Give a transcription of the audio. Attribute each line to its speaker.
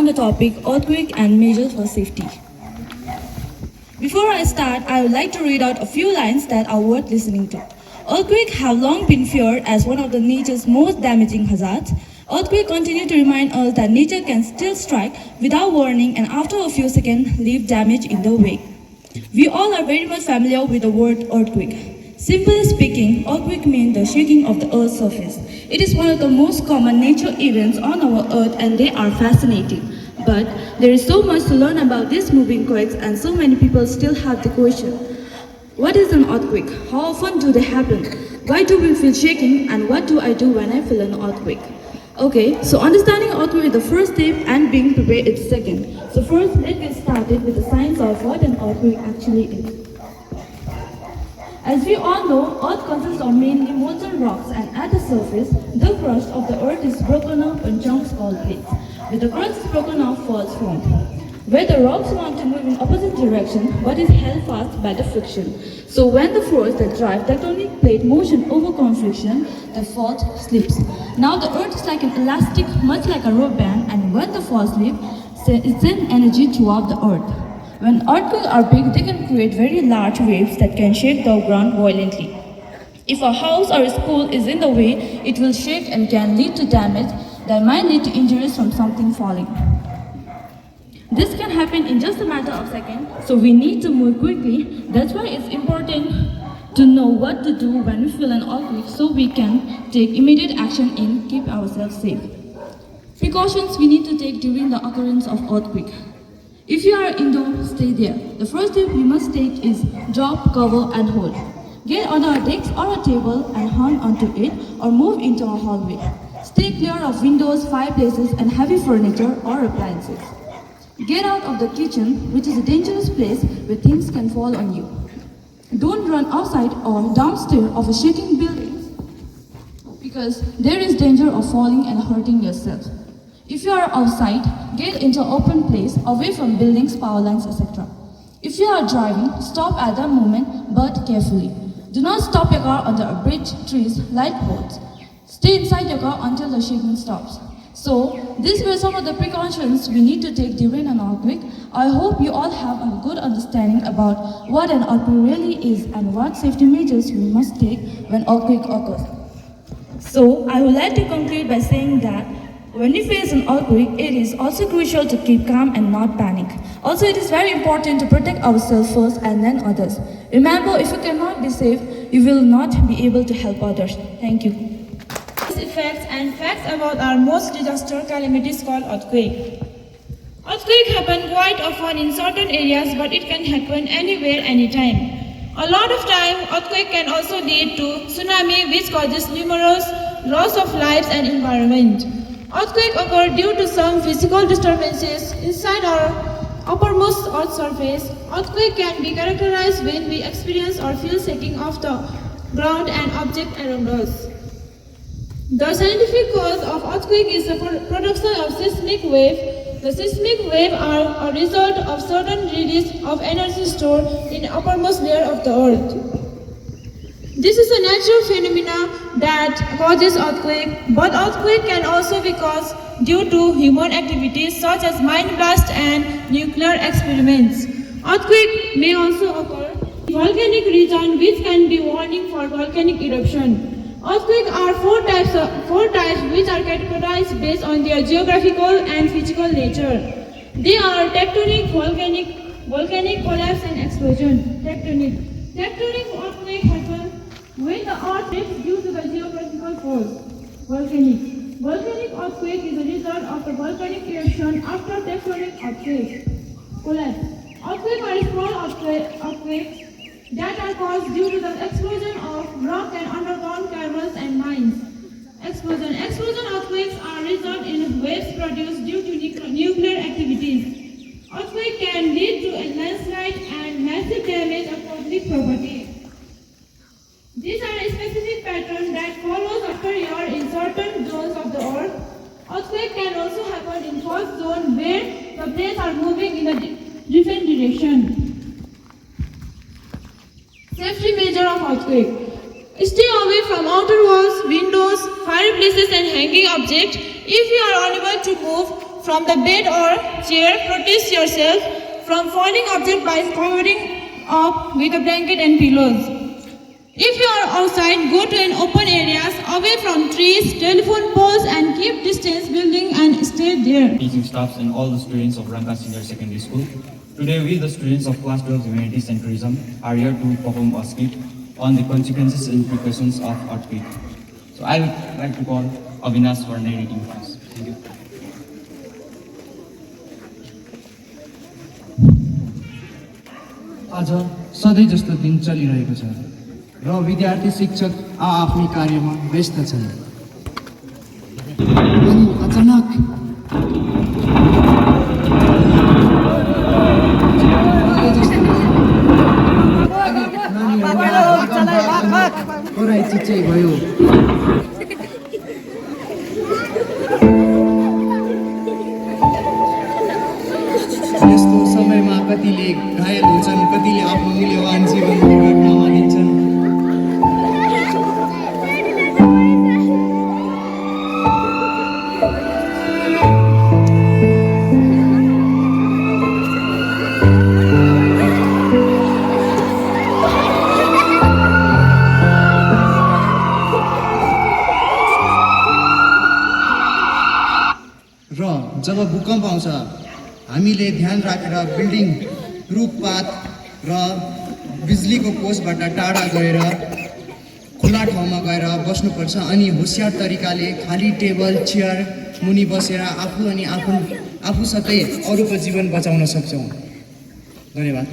Speaker 1: on the topic earthquake and measures for safety. Before I start, I would like to read out a few lines that are worth listening to. Earthquakes have long been feared as one of the nature's most damaging hazards. Earthquakes continue to remind us that nature can still strike without warning and after a few seconds leave damage in the wake. We all are very much familiar with the word earthquake. Simply speaking, earthquake means the shaking of the earth's surface. It is one of the most common nature events on our earth and they are fascinating. But there is so much to learn about these moving quakes and so many people still have the question. What is an earthquake? How often do they happen? Why do we feel shaking and what do I do when I feel an earthquake? Okay, so understanding earthquake is the first step and being prepared is second. So first, let's get started with the science of what an earthquake actually is. As we all know, Earth consists of mainly molten rocks and at the surface, the crust of the Earth is broken up in chunks called plates. With the crust broken off, faults form. Where the rocks want to move in opposite direction, but is held fast by the friction. So when the force that drives tectonic plate motion overcomes friction, the fault slips. Now the Earth is like an elastic, much like a rubber band, and when the fault slips, it sends energy throughout the Earth. When earthquakes are big, they can create very large waves that can shake the ground violently. If a house or a school is in the way, it will shake and can lead to damage that might lead to injuries from something falling. This can happen in just a matter of seconds, so we need to move quickly. That's why it's important to know what to do when we feel an earthquake so we can take immediate action and keep ourselves safe. Precautions we need to take during the occurrence of earthquake. If you are indoors, stay there. The first step you must take is drop, cover and hold. Get on a desk or a table and hang onto it or move into a hallway. Stay clear of windows, fireplaces and heavy furniture or appliances. Get out of the kitchen, which is a dangerous place where things can fall on you. Don't run outside or downstairs of a shaking building because there is danger of falling and hurting yourself. If you are outside, get into an open place, away from buildings, power lines, etc. If you are driving, stop at that moment, but carefully. Do not stop your car under a bridge, trees, light poles. Stay inside your car until the shaking stops. So, these were some of the precautions we need to take during an earthquake. I hope you all have a good understanding about what an earthquake really is and what safety measures we must take when earthquake occurs. So, I would like to conclude by saying that when we face an earthquake, it is also crucial to keep calm and not panic. Also, it is very important to protect ourselves first and then others. Remember, if you cannot be safe, you will not be able to help others. Thank you.
Speaker 2: Effects and facts about our most disaster calamities called earthquake. Earthquakes happen quite often in certain areas, but it can happen anywhere, anytime. A lot of time, earthquake can also lead to tsunami, which causes numerous loss of lives and environment. Earthquakes occur due to some physical disturbances inside our uppermost Earth surface. Earthquake can be characterized when we experience or feel shaking of the ground and objects around us. The scientific cause of earthquake is the production of seismic wave. The seismic wave are a result of sudden release of energy stored in the uppermost layer of the Earth. This is a natural phenomena that causes earthquake, but earthquake can also be caused due to human activities such as mine blast and nuclear experiments. Earthquake may also occur in volcanic region, which can be warning for volcanic eruption. Earthquakes are four types which are categorized based on their geographical and physical nature. They are tectonic, volcanic collapse and explosion. Tectonic earthquake happen when the earth shifts due to the geographical force. Volcanic earthquake is a result of a volcanic eruption after tectonic earthquake. Collapse. Earthquakes are small earthquakes that are caused due to the explosion of rock and underground caverns and mines. Explosion earthquakes are result in waves produced due to nuclear activities. Earthquake can lead to a landslide and massive damage of public property. These are a specific pattern that follows after a year in certain zones of the earth. Earthquake can also happen in fault zone where the plates are moving in a different direction. Safety measure of earthquake. Stay away from outer walls, windows, fireplaces and hanging objects. If you are unable to move, from the bed or chair, protect yourself from falling object by covering up with a blanket and pillows. If you are outside, go to an open areas away from trees, telephone poles and keep distance building and stay there.
Speaker 3: Teaching staffs and all the students of Rangka Senior Secondary School. Today we, the students of Class 12 Humanities and Tourism, are here to perform a skit on the consequences and precautions of earthquake. So I would like to call Avinash for narrating this. Thank you.
Speaker 4: आज सधैँ जस्तो दिन चलिरहेको छ र विद्यार्थी शिक्षक आफ्नै कार्यमा व्यस्त छन्। अनि अचानक कराई चिच्चै भयो। यस्तो समयमा कतिले घायल हुन्छन्, कतिले आफ्नो मूल्यवान जीवन गुमाइदिन्छन्। र जब भूकम्प आउँछ हामीले ध्यान राखेर बिल्डिङ, रुखपात र बिजुलीको पोस्टबाट टाढा गएर खुला ठाउँमा गएर बस्नुपर्छ अनि होसियार तरिकाले खाली टेबल चेयर मुनि बसेर आफू अनि आफूसाथै अरूको जीवन बचाउन सक्छौँ। धन्यवाद।